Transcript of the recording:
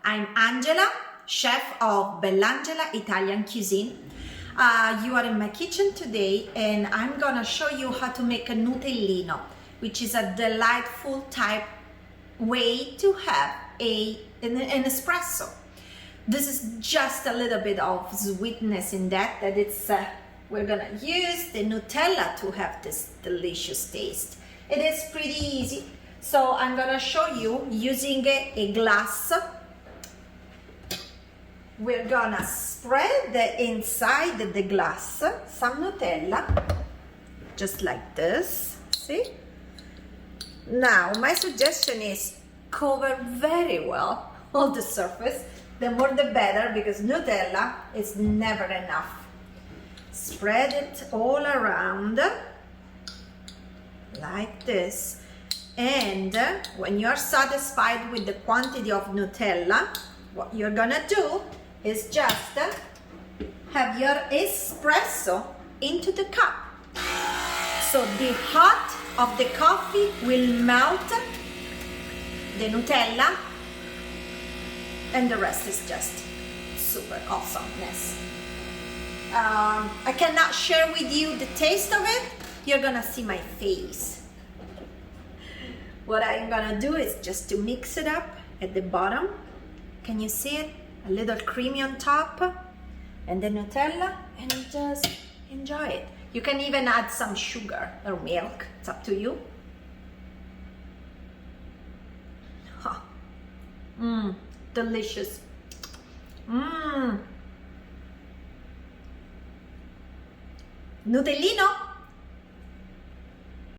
I'm Angela, chef of Bellangela Italian Cuisine. You are in my kitchen today and I'm gonna show you how to make a Nutellino, which is a delightful type way to have an espresso. This is just a little bit of sweetness in that it's we're gonna use the Nutella to have this delicious taste. It is pretty easy, so I'm gonna show you using a glass. We're gonna spread inside the glass some Nutella, just like this, see? Now, my suggestion is cover very well all the surface. The more the better, because Nutella is never enough. Spread it all around, like this. And when you're satisfied with the quantity of Nutella, what you're gonna do is just have your espresso into the cup. So the hot of the coffee will melt the Nutella, and the rest is just super awesomeness. I cannot share with you the taste of it. You're gonna see my face. What I'm gonna do is just to mix it up at the bottom. Can you see it? A little creamy on top, and the Nutella, and just enjoy it. You can even add some sugar or milk, it's up to you. Delicious. Nutellino.